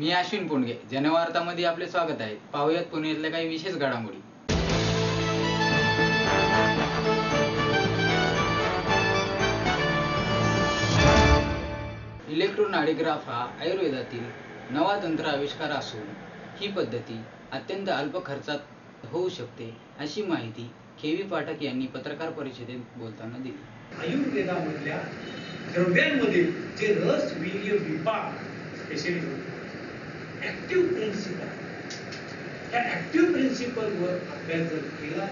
मी अश्विन पुंडगे, जनवार्तामध्ये आपले स्वागत आहे. पाहूयात पुण्यातल्या काही विशेष घडामोडी. इलेक्ट्रोनार्डिग्राफ हा आयुर्वेदातील नवा तंत्र आविष्कार असून ही पद्धती अत्यंत अल्प खर्चात होऊ शकते, अशी माहिती के.व्ही. पाठक यांनी पत्रकार परिषदेत बोलताना दिली. आयुर्वेदामधल्या द्रव्यांमधील जे रस वीर्य विपाक स्पेशली ऍक्टिव्ह प्रिन्सिपल, त्या ऍक्टिव्ह प्रिन्सिपलवर अभ्यास जर केला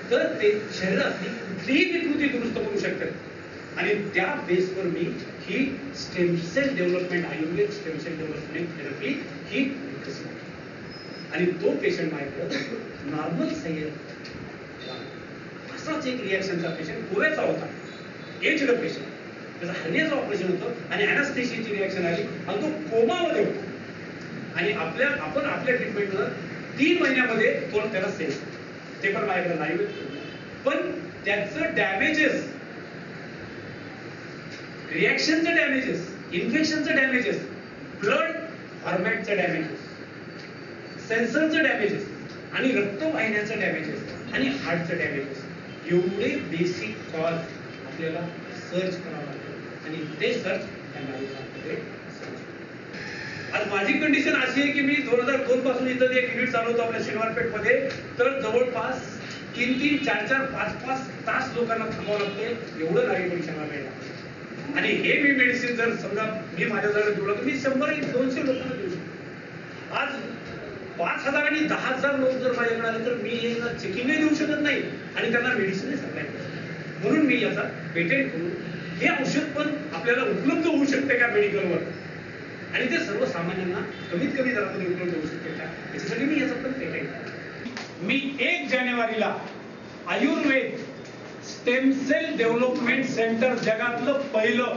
तर ते शरीरातली कुठलीही विकृती दुरुस्त करू शकतात. आणि त्या बेसवर मी ही stem cell development, Ayurveda stem cell development therapy ही विकसित केली. आणि तो पेशंट माझ्याकडे नॉर्मल सह्य असाच एक रिॲक्शनचा पेशंट गोव्याचा होता, एजड पेशंट, त्याचं हर्नियाचं ऑपरेशन होतं आणि अॅनास्थेशियाची रिॲक्शन आली आणि तो कोमामध्ये होता. आणि आपण आपल्या ट्रीटमेंटवर 3 महिन्यामध्ये त्याला सेव्ह, ते पण माझ्याकडे लाईव्ह. पण त्याचं डॅमेजेस, रिॲक्शनचं डॅमेजेस, इन्फेक्शनचं डॅमेजेस, ब्लड फॉर्मॅटचं डॅमेजेस, सेन्सरचं डॅमेजेस आणि रक्तवाहिन्याचं डॅमेजेस आणि हार्टचं डॅमेजेस, एवढे बेसिक कॉज आपल्याला सर्च करावं लागतं. आणि ते सर्च आज माझी कंडिशन अशी आहे की मी 2002 पासून इथं एक युनिट चालवतो आपल्या शनिवारपेठमध्ये. तर जवळपास 3-3, 4-4, 5-5 तास लोकांना थांबावं लागते, एवढं नाही परीक्षाला मिळणार. आणि हे मी मेडिसिन जर समजा मी माझ्या जवळ ठेवलं तर मी 100-200 लोकांना देऊ शकतो. आज 5,000 आणि 10,000 लोक जर माझ्याकडे आले तर मी चेकिंगही देऊ शकत नाही आणि त्यांना मेडिसिन सप्लाय करतो. म्हणून मी याचा पेटेंट करून हे औषध पण आपल्याला उपलब्ध होऊ शकते का मेडिकलवर, आणि ते सर्वसामान्यांना कमीत कमी दरामध्ये उपलब्ध होऊ शकते का, याच्यासाठी मी याचा पण पेटेंट. मी 1 जानेवारीला Ayurveda stem cell development centre जगातलं पहिलं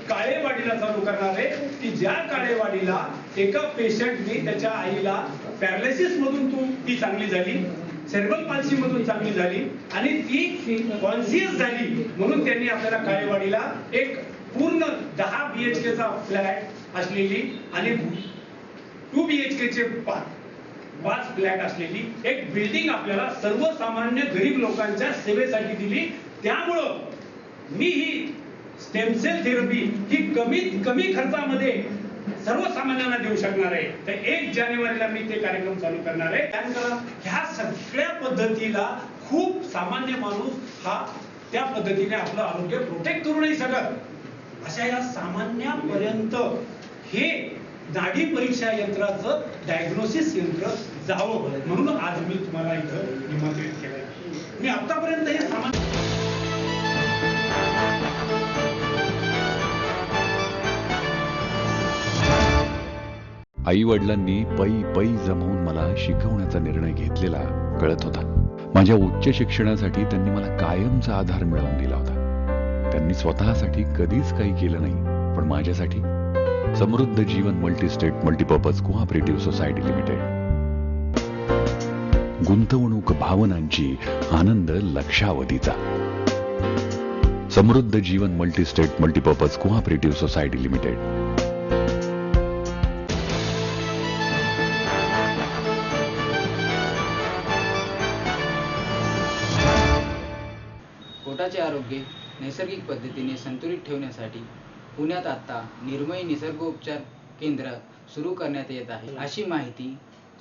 काळेवाडीला चालू करणार आहे. की ज्या काळेवाडीला एका पेशंटनी त्याच्या आईला पॅरालिसिस मधून ती चांगली झाली, सेरेब्रल पाल्सी मधून चांगली झाली आणि ती कॉन्शियस झाली, म्हणून त्यांनी आपल्याला काळेवाडीला एक पूर्ण 10 BHK चा फ्लॅट असलेली आणि 2 BHK चे 5 फ्लॅट असलेली एक बिल्डिंग आपल्याला सर्वसामान्य गरीब लोकांच्या सेवेसाठी दिली. त्यामुळं मी ही स्टेम सेल थेरपी ही कमीत कमी खर्चामध्ये सर्वसामान्यांना देऊ शकणार आहे. तर 1 जानेवारीला मी ते कार्यक्रम चालू करणार आहे. त्यानंतर ह्या सगळ्या पद्धतीला खूप सामान्य माणूस हा त्या पद्धतीने आपलं आरोग्य प्रोटेक्ट करू नाही शकत. अशा या सामान्यापर्यंत हे नाडी परीक्षा यंत्राचं डायग्नोसिस यंत्र जावं, म्हणून आज मी तुम्हाला इथं निमंत्रित केलंय. मी आतापर्यंत हे सामान्य आई वडिलांनी पै जमवून मला शिकवण्याचा निर्णय घेतलेला कळत होता. माझ्या उच्च शिक्षणासाठी त्यांनी मला कायमचा आधार मिळवून दिला होता. त्यांनी स्वतःसाठी कधीच काही केलं नाही, पण माझ्यासाठी Samruddha Jeevan multistate multipurpose cooperative society limited. गुंतवणूक भावनांची, आनंद लक्षावधीचा. Samruddha Jeevan multistate multipurpose cooperative society limited. पोटाचे आरोग्य नैसर्गिक पद्धतीने संतुलित ठेवण्यासाठी पुण्यात आता निर्मयी निसर्गोपचार केंद्र सुरू करण्यात येत आहे, अशी माहिती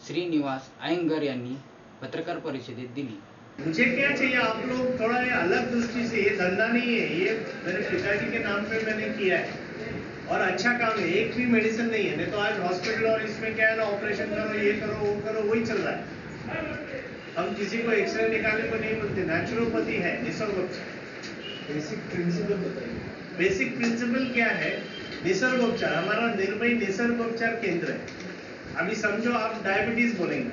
श्रीनिवास अयंगर यांनी पत्रकार परिषदेत दिली. मुझे क्या चाहिए, आप लोग थोड़ा अलग दृष्टि से, ये धंधा नहीं है, ये मेरे पिताजी के नाम पे मैंने किया है और अच्छा काम है. एक भी मेडिसिन नहीं है, नहीं तो आज हॉस्पिटल और इसमें क्या है ना, ऑपरेशन करो, ये करो, वो करो, वही चल रहा है. हम किसी को एक्सरे निकालने को नहीं बोलते, नेचुरोपैथी है, निसर्गोपचार. बेसिक प्रिंसिपल बताइए. बेसिक प्रिंसिपल क्या है? निसर्गोपचार. हमारा निर्मयी निसर्गोपचार केंद्र है. अभी समझो आप डायबिटीज बोलेंगे,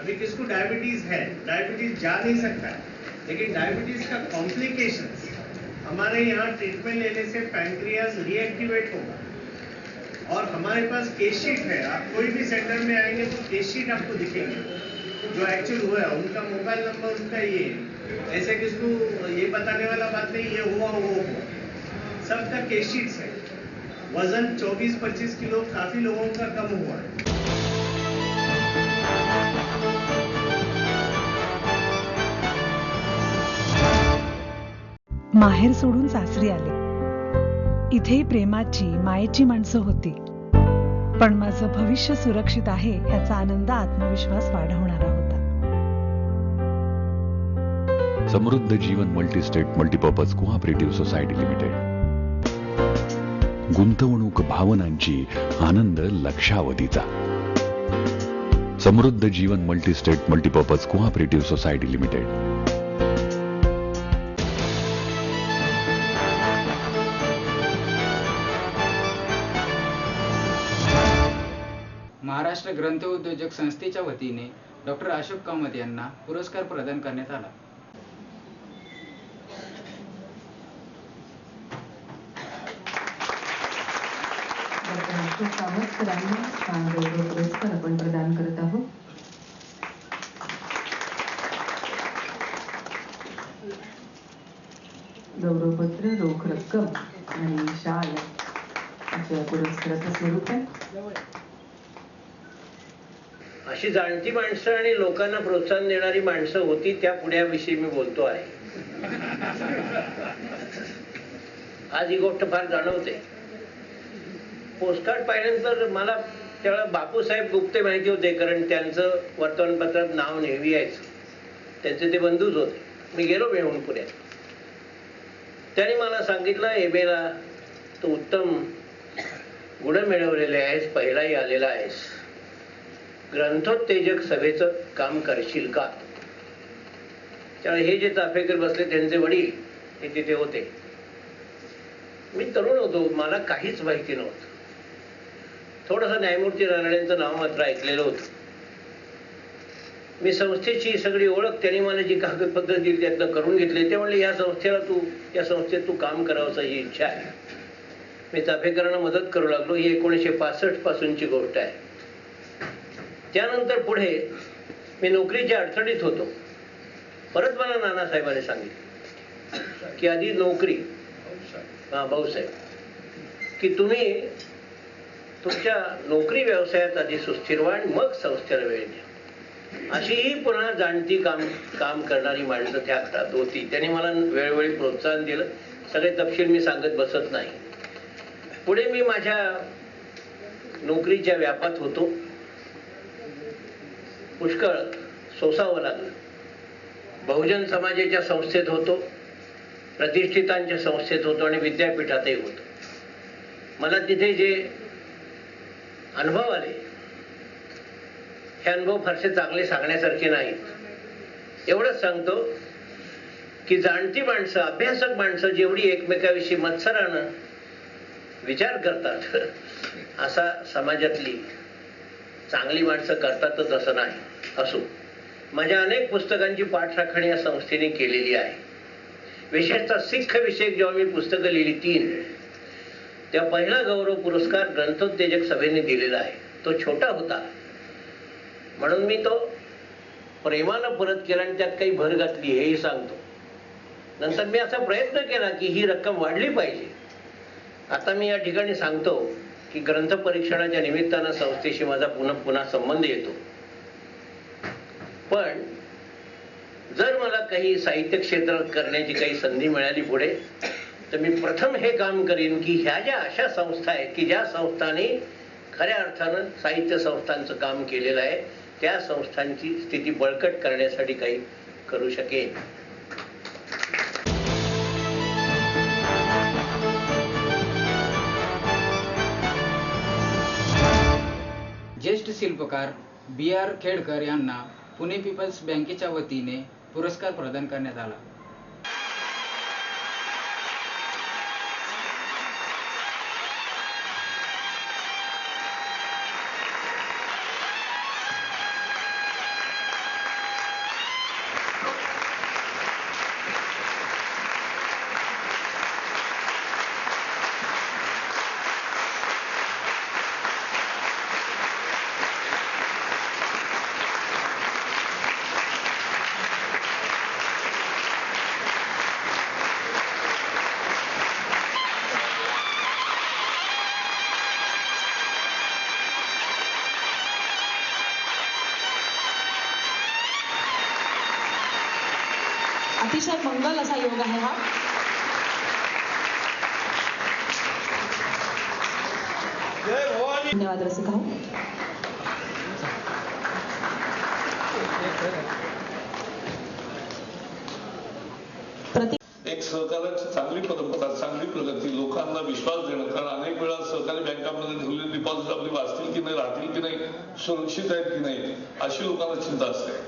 अभी किसको डायबिटीज है, डायबिटीज जा नहीं सकता है, लेकिन डायबिटीज का कॉम्प्लिकेशंस हमारे यहाँ ट्रीटमेंट लेने से पैंक्रियाज रीएक्टिवेट होगा. और हमारे पास केस शीट है, आप कोई भी सेंटर में आएंगे तो केस शीट आपको दिखेंगे जो एक्चुअल हुआ है, उनका मोबाइल नंबर, उनका ये, ऐसे किसको ये बताने वाला बात नहीं, ये हुआ सबका केस शीट्स है. वजन 24-25 किलो काफी लोगों का कम हुआ है। माहेर सोडून सासरी आले. इथेही प्रेमाची मायेची माणसं होती, पण माझं भविष्य सुरक्षित आहे याचा आनंद आत्मविश्वास वाढवणारा होता. Samruddha Jeevan multistate multipurpose cooperative society limited. गुंतवणूक भावनांची, आनंद लक्षावधीचा. Samruddha Jeevan multistate multipurpose cooperative society limited. Maharashtra ग्रंथ उद्योजक संस्थेच्या वतीने डॉक्टर अशोक कामत यांना पुरस्कार प्रदान करण्यात आला. डॉक्टर अशोक कामत सरांना स्थान गौरव पुरस्कार आपण प्रदान करत आहोत. गौरवपत्र, रोख रक्कम आणि शाल अशा पुरस्काराचं स्वरूप आहे. अशी जाणती माणसं आणि लोकांना प्रोत्साहन देणारी माणसं होती त्या पुण्याविषयी मी बोलतो आहे. आज ही गोष्ट फार जाणवते. पोस्टकार्ड पाहिल्यानंतर मला त्यावेळेला बापूसाहेब गुप्ते माहिती होते, कारण त्यांचं वर्तमानपत्रात नाव नेहमी यायचं. त्यांचे ते बंधूच होते. मी गेलो येऊन पुण्यात. त्यांनी मला सांगितलं, एबेला तू उत्तम गुण मिळवलेले आहेस, पहिलाही आलेला आहेस, ग्रंथोत्तेजक सभेचं काम करशील का? त्यामुळे हे जे चाफेकर बसले त्यांचे वडील हे तिथे होते. मी तरुण होतो, मला काहीच माहिती नव्हतं. थोडंसं न्यायमूर्ती रानडेंचं नाव मात्र ऐकलेलं होतं. मी संस्थेची सगळी ओळख, त्यांनी मला जी कागदपत्र दिली त्यातनं करून घेतले. ते म्हणले या संस्थेत तू काम करावंच ही इच्छा आहे. मी चाफेकरांना मदत करू लागलो. ही 1965 पासूनची गोष्ट आहे. त्यानंतर पुढे मी नोकरीच्या अडचणीत होतो. परत मला नानासाहेबांनी सांगितलं की आधी नोकरी, भाऊसाहेब, की तुम्ही तुमच्या नोकरी व्यवसायात आधी सुस्थिर व्हा आणि मग संस्थेला वेळ द्या. अशीही पुन्हा जाणती काम करणारी माणसं त्या काळात होती. त्यांनी मला वेळोवेळी प्रोत्साहन दिलं. सगळे तपशील मी सांगत बसत नाही. पुढे मी माझ्या नोकरीच्या व्यापात होतो. पुष्कळ सोसावं लागलं. बहुजन समाजाच्या संस्थेत होतो, प्रतिष्ठितांच्या संस्थेत होतो आणि विद्यापीठातही होतो. मला तिथे जे अनुभव आले हे अनुभव फारसे चांगले सांगण्यासारखे नाहीत. एवढंच सांगतो की जाणती माणसं, अभ्यासक माणसं जेवढी एकमेकाविषयी मत्सरानं विचार करतात, असा समाजातली चांगली माणसं करतातच असं नाही. असो, माझ्या अनेक पुस्तकांची पाठराखण या संस्थेने केलेली आहे. विशेषतः सिख विषयक जेव्हा मी पुस्तकं लिहिली 3, तेव्हा पहिला गौरव पुरस्कार ग्रंथोत्तेजक सभेने दिलेला आहे. तो छोटा होता म्हणून मी तो प्रेमानं परत केला आणि त्यात काही भर घातली हेही सांगतो. नंतर मी असा प्रयत्न केला की ही रक्कम वाढली पाहिजे. आता मी या ठिकाणी सांगतो की ग्रंथ परीक्षणाच्या निमित्तानं संस्थेशी माझा पुन्हा संबंध येतो. पण जर मला काही साहित्य क्षेत्रात करण्याची काही संधी मिळाली पुढे, तर मी प्रथम हे काम करीन की ह्या ज्या अशा संस्था आहेत की ज्या संस्थांनी खऱ्या अर्थानं साहित्य संस्थांचं काम केलेलं आहे, त्या संस्थांची स्थिती बळकट करण्यासाठी काही करू शकेन. ज्येष्ठ शिल्पकार B.R. खेडकर यांना पुणे पीपल्स बँकेच्या वतीने पुरस्कार प्रदान करण्यात आला. अतिशय मंगल असा योग आहे हा. धन्यवाद रसिक हो. एक सहकार्याची चांगली परंपरा, चांगली प्रगती, लोकांना विश्वास देणं. कारण अनेक वेळा सहकारी बँकांमध्ये ठेवलेली डिपॉझिट आपली वाचतील की नाही, राहतील की नाही, सुरक्षित आहेत की नाही, अशी लोकांना चिंता असते.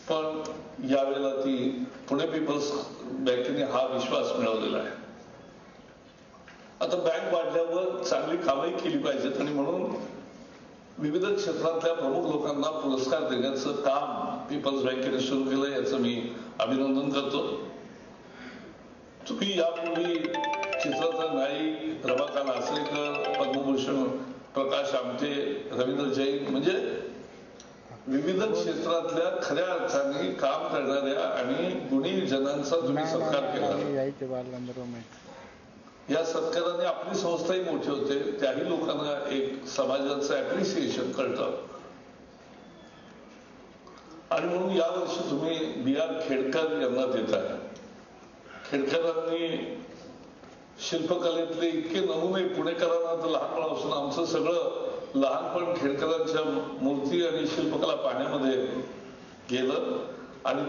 पण यावेळेला ती पुणे पीपल्स बँकेने हा विश्वास मिळवलेला आहे. आता बँक वाढल्यावर चांगली कामही केली पाहिजेत आणि म्हणून विविध क्षेत्रातल्या प्रमुख लोकांना पुरस्कार देण्याचं काम पीपल्स बँकेने सुरू केलं, याचं मी अभिनंदन करतो. तुम्ही यापूर्वी चित्ररथ नाईक, रमाकांत आचरेकर, पद्मभूषण प्रकाश आमटे, रवींद्र जैन म्हणजे विविध क्षेत्रातल्या खऱ्या अर्थाने काम करणाऱ्या आणि गुणी जनांचा तुम्ही सत्कार केला. या सत्काराने आपली संस्थाही मोठी होते, त्याही लोकांना एक समाजाचं ऍप्रिसिएशन कळतं. आणि म्हणून यावर्षी तुम्ही बी.आर. खेडकर यांना देताय. खेडकरांनी शिल्पकलेतले इतके नमुने पुणेकरांना तर लहानपणापासून आमचं सगळं लहानपण खेडकरांच्या मूर्ती आणि शिल्पकला पाहण्यामध्ये गेलं. आणि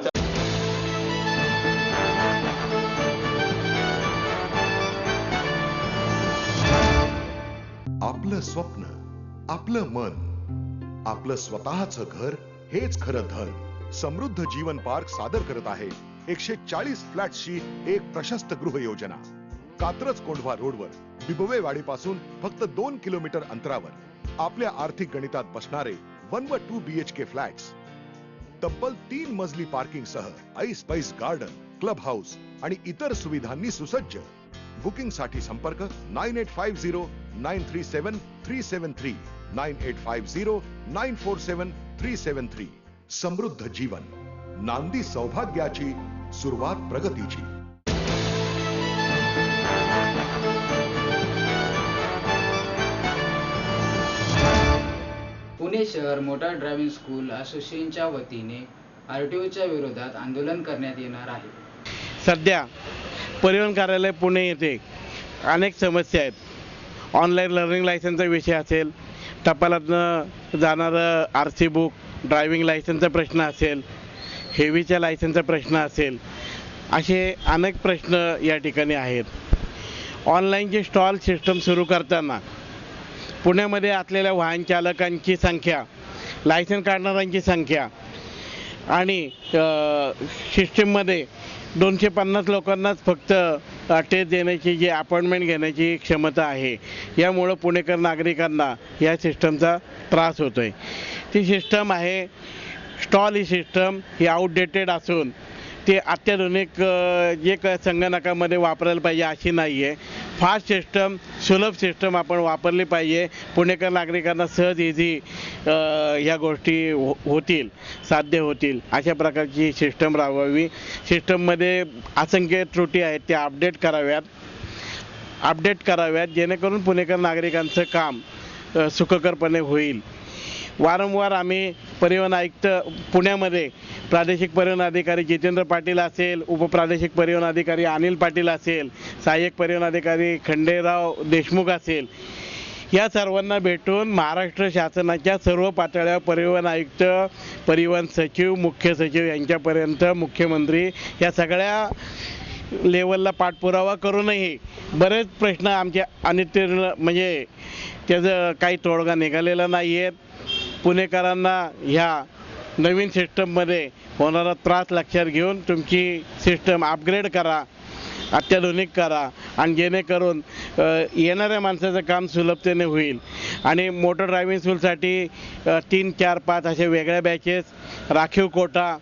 आपलं स्वप्न, आपलं मन, आपलं स्वतःचं घर हेच खरं धन. समृद्ध जीवन पार्क सादर करत आहे 140 फ्लॅट्सची एक प्रशस्त गृह योजना. कात्रज कोंढवा रोडवर बिबवे वाडीपासून फक्त 2 किलोमीटर अंतरावर आपल्या आर्थिक गणितात बसणारे 1 व 2 BHK फ्लॅट्स. तब्बल 3 मजली पार्किंग सह ऐस पैस गार्डन, क्लब हाऊस आणि इतर सुविधांनी सुसज्ज. बुकिंग साठी संपर्क 9850 937 373 9850 947 373. समृद्ध जीवन, नांदी सौभाग्याची, सुरुवात प्रगतीची. पुणे शहर मोटार ड्रायव्हिंग स्कूल असोसिएशनच्या वतीने RTOच्या विरोधात आंदोलन करण्यात येणार आहे. सध्या परिवहन कार्यालय पुणे येथे अनेक समस्या आहेत. ऑनलाईन लर्निंग लायसन्सचा विषय असेल, टपालातनं जाणारं RC बुक, ड्रायव्हिंग लायसन्सचा प्रश्न असेल, हेवीच्या लायसन्सचा प्रश्न असेल, असे अनेक प्रश्न या ठिकाणी आहेत. ऑनलाईनची स्टॉल सिस्टम सुरू करताना पुण्यामध्ये असलेल्या वाहन चालकांची संख्या, लायसन्स काढणाऱ्यांची संख्या आणि सिस्टीममध्ये 250 लोकांनाच फक्त टेस्ट देण्याची जी अपॉइंटमेंट घेण्याची क्षमता आहे, यामुळं पुणेकर नागरिकांना या सिस्टमचा त्रास होतो आहे. ती सिस्टम आहे स्टॉल, ही सिस्टम ही आउटडेटेड असून ते अत्याधुनिक जे संगणकामध्ये वापरायला पाहिजे अशी नाही आहे. फास्ट सिस्टम, सुलभ सिस्टम आपण वापरली पाहिजे. पुणेकर नागरिकांना सहज इझी ह्या गोष्टी होतील, साध्य होतील अशा प्रकारची सिस्टम राबवावी. सिस्टममध्ये असंख्य त्रुटी आहेत, त्या अपडेट कराव्यात जेणेकरून पुणेकर नागरिकांचं काम सुखकरपणे होईल. वारंवार आम्ही परिवहन आयुक्त पुण्यामध्ये प्रादेशिक परिवहन अधिकारी जितेंद्र पाटील असेल, उपप्रादेशिक परिवहन अधिकारी अनिल पाटील असेल, सहाय्यक परिवहन अधिकारी खंडेराव देशमुख असेल, या सर्वांना भेटून महाराष्ट्र शासनाच्या सर्व पातळ्या परिवहन आयुक्त, परिवहन सचिव, मुख्य सचिव यांच्यापर्यंत मुख्यमंत्री या सगळ्या लेवलला पाठपुरावा करूनही बरेच प्रश्न आमच्या अनितीर्ण म्हणजे त्याचं काही तोडगा निघालेला नाही आहे. पुणेकरांना ह्या नवीन सिस्टममध्ये होणारा त्रास लक्षात घेऊन तुमची सिस्टम अपग्रेड करा, अत्याधुनिक करा आणि जेणेकरून येणाऱ्या माणसाचं काम सुलभतेने होईल. आणि मोटर ड्रायव्हिंग स्कूलसाठी 3, 4, 5 अशा वेगळ्या बॅचेस, राखीव कोटा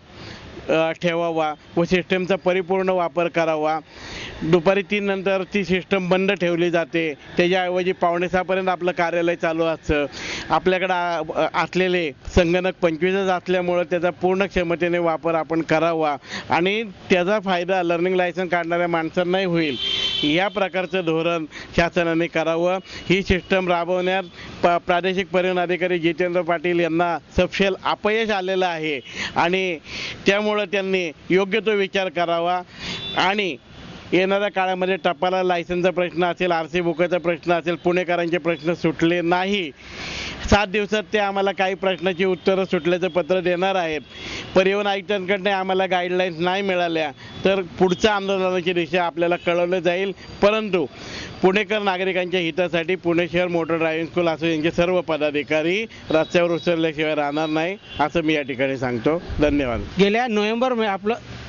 ठेवावा व सिस्टमचा परिपूर्ण वापर करावा. दुपारी 3 नंतर ती सिस्टम बंद ठेवली जाते, त्याच्याऐवजी 5:45पर्यंत आपलं कार्यालय चालू असतं. आपल्याकडं असलेले संगणक 25च असल्यामुळं त्याचा पूर्ण क्षमतेने वापर आपण करावा आणि त्याचा फायदा लर्निंग लायसन्स काढणाऱ्या माणसांनाही होईल या प्रकारचं धोरण शासनाने करावं. ही सिस्टम राबवण्यात प्रादेशिक परिवहन अधिकारी जितेंद्र पाटील यांना सपशेल अपयश आलेलं आहे आणि त्यामुळं त्यांनी योग्य तो विचार करावा आणि येणाऱ्या काळामध्ये टपाला लायसनचा प्रश्न असेल, RC बुकाचा प्रश्न असेल, पुणेकरांचे प्रश्न सुटले नाही. 7 दिवसात ते आम्हाला काही प्रश्नाची उत्तरं सुटल्याचं पत्र देणार आहेत. परिवहन आयुक्तांकडनं आम्हाला गाईडलाईन्स नाही मिळाल्या तर पुढच्या आंदोलनाची दिशा आपल्याला कळवलं जाईल. परंतु पुणेकर नागरिकांच्या हितासाठी पुणे शहर मोटर ड्रायव्हिंग स्कूल असोसिएशनचे सर्व पदाधिकारी रस्त्यावर उतरल्याशिवाय राहणार नाही असं मी या ठिकाणी सांगतो. धन्यवाद. गेल्या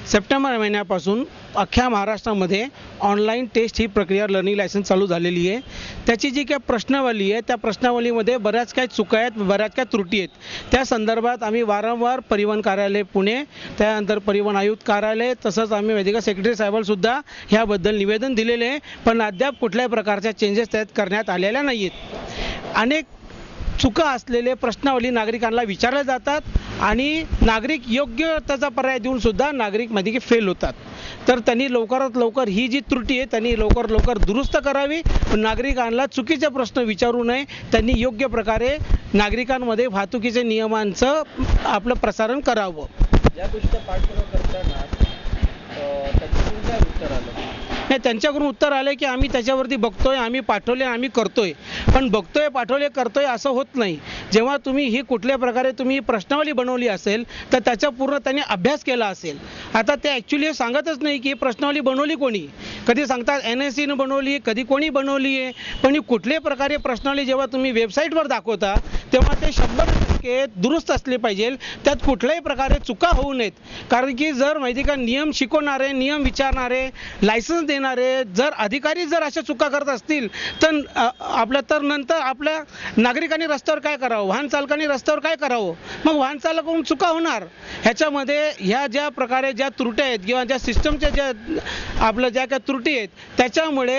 सप्टेंबर महिन्यापासून अख्ख्या महाराष्ट्रामध्ये ऑनलाईन टेस्ट ही प्रक्रिया लर्निंग लायसन्स चालू झालेली आहे. त्याची जी काही प्रश्नावली आहे त्या प्रश्नावलीमध्ये बऱ्याच काही चुका आहेत, बऱ्याच काही त्रुटी आहेत. त्या संदर्भात आम्ही वारंवार परिवहन कार्यालय पुणे, त्यानंतर परिवहन आयुक्त कार्यालय, तसंच आम्ही वैद्यकीय सेक्रेटरी साहेबांना सुद्धा ह्याबद्दल निवेदन दिलेले आहे, पण अद्याप कुठल्याही प्रकारच्या चेंजेस त्यात करण्यात आलेल्या नाही आहेत. अनेक चुका असलेले प्रश्नावली नागरिकांना विचारल्या जातात आणि नागरिक योग्य त्याचा पर्याय देऊन सुद्धा नागरिक मध्ये फेल होतात. तर त्यांनी लवकरात लवकर ही जी त्रुटी आहे त्यांनी लवकर दुरुस्त करावी. नागरिकांना चुकीचे प्रश्न विचारू नये. त्यांनी योग्य प्रकारे नागरिकांमध्ये वाहतुकीच्या नियमांचं आपलं प्रसारण करावं. या गोष्टीचा पाठपुरावा करताना त्याच्याकडून काय उत्तर आलं? नाही, त्यांच्याकडून उत्तर आलं की आम्ही त्याच्यावरती बघतोय, आम्ही पाठवले, आम्ही करतोय. पण बघतोय, पाठवले, करतोय असं होत नाही. जेव्हा तुम्ही ही कुठल्या प्रकारे तुम्ही प्रश्नावली बनवली असेल तर त्याचा पूर्ण त्यांनी अभ्यास केला असेल. आता ते ॲक्च्युली सांगतच नाही की प्रश्नावली बनवली कोणी. कधी सांगतात NSEनं बनवली, कधी कोणी बनवली आहे. पण ही कुठल्याही प्रकारे प्रश्नावली जेव्हा तुम्ही वेबसाईटवर दाखवता तेव्हा ते 100% दुरुस्त असले पाहिजे. त्यात कुठल्याही प्रकारे चुका होऊ नयेत. कारण की जर माहिती का नियम शिकवणारे, नियम विचारणारे, लायसन्स देणारे जर अधिकारी जर अशा चुका करत असतील तर नंतर आपल्या नागरिकांनी रस्त्यावर काय करावं, वाहन चालकांनी रस्त्यावर काय करावं? मग वाहन चालकाकडून चुका होणार. ह्याच्यामध्ये ह्या ज्या प्रकारे ज्या त्रुटी आहेत किंवा ज्या सिस्टमच्या ज्या काही त्रुटी आहेत त्याच्यामुळे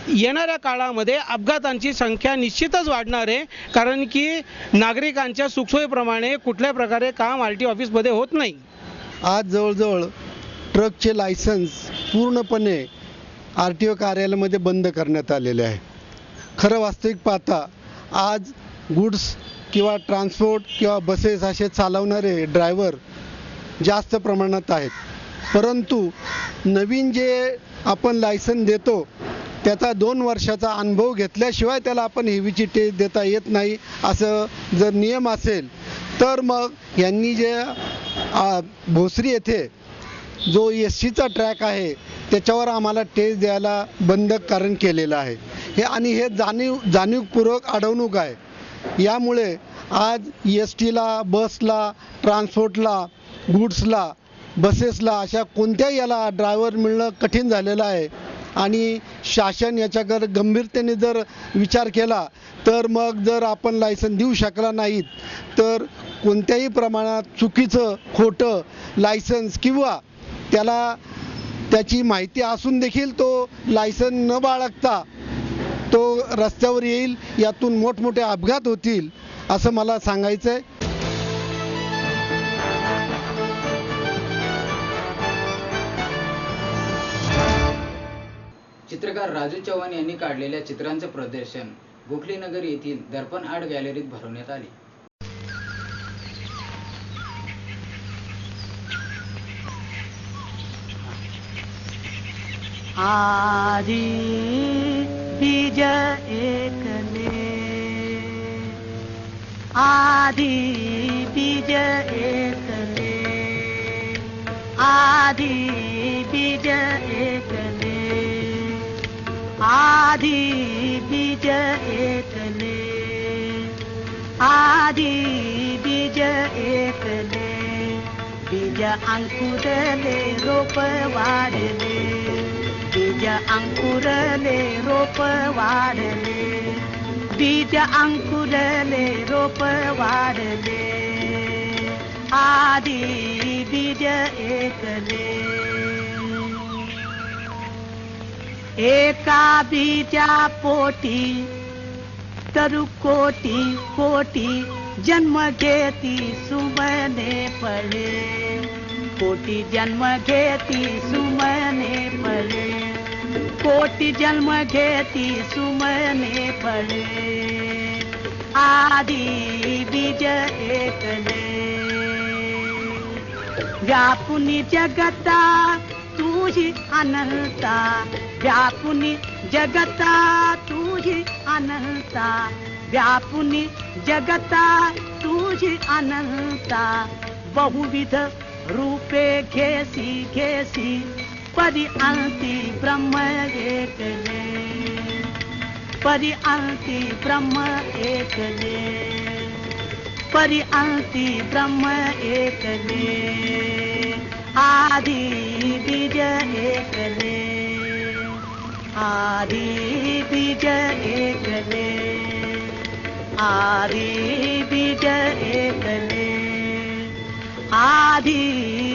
येणाऱ्या काळामध्ये अपघातांची संख्या निश्चितच वाढणार आहे. कारण की नागरिकांच्या सुखसोयीप्रमाणे कुठल्या प्रकारे काम RTO ऑफिसमध्ये होत नाही. आज जवळजवळ ट्रकचे लायसन्स पूर्णपणे RTO कार्यालयामध्ये बंद करण्यात आलेले आहे. खरं वास्तविक पाहता आज गुड्स किंवा ट्रान्सपोर्ट किंवा बसेस असे चालवणारे ड्रायव्हर जास्त प्रमाणात आहेत. परंतु नवीन जे आपण लायसन देतो त्याचा 2 वर्षाचा अनुभव घेतल्याशिवाय त्याला आपण हेवीची टेस्ट देता येत नाही. असं जर नियम असेल तर मग यांनी जे भोसरी येथे जो SCचा ट्रॅक आहे त्याच्यावर आम्हाला टेस्ट द्यायला बंधनकारक केलेलं आहे. हे जाणीवपूर्वक अडवणूक आहे. यामुळे आज STला, बसला, ट्रान्सपोर्टला, गुड्सला, बसेसला अशा कोणत्याही याला ड्रायव्हर मिळणं कठीण झालेलं आहे. आणि शासन याच्याकडे गंभीरतेने जर विचार केला तर मग जर आपण लायसन देऊ शकला नाहीत तर कोणत्याही प्रमाणात चुकीचं खोटं लायसन्स किंवा त्याची माहिती असून देखील तो लायसन न बाळगता तो रस्त्यावर येईल. यातून मोठमोठे अपघात होतील असं मला सांगायचं आहे. चित्रकार राजू चव्हाण यांनी काढलेल्या चित्रांचं प्रदर्शन गोखलेनगर येथील दर्पण आर्ट गॅलरीत भरवण्यात आले. आदि बीज एकले, आदि बीज एकले, आदि बीज एकले, आदि बीज एकले, आदि बीज एकले, बीज अंकुरले रोप वाढले, बीज अंकुरले रोप वाढले, बीज अंकुरले रोप वाढले, आदि बीज एकले. एका बीजा पोटी तरु कोटी कोटी जन्म घेती सुमने पडे, कोटी जन्म घेती सुमने पडे, कोटि जन्म घेती सुमने पडे आदि बीज एकले व्यापुनी जगता तुझी अनंता व्यापुनी जगता तुझी अनंता व्यापुनी जगता तुझी अनंता बहुविध रूपे घेसी घेसी परि अंती ब्रह्म एकले परि अंती ब्रह्म एकले परि अंती ब्रह्म एकले आदि बीज एकले आदि बीज एकले आदि बीज एकले आदि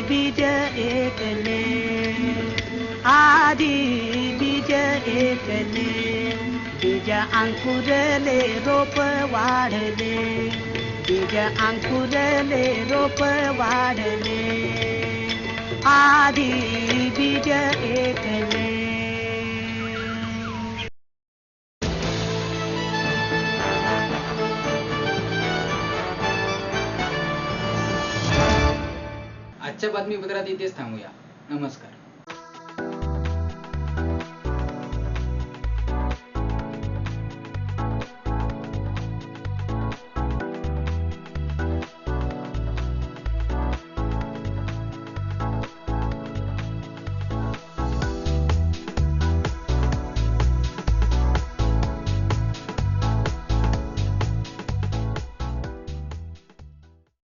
बीज एकले आदि बीज एकले बीज अंकुरले रोप वाढले बीज अंकुरले रोप वाढले आदि बीज एकले आजच्या बातमीपत्रात इथेच थांबूया. नमस्कार.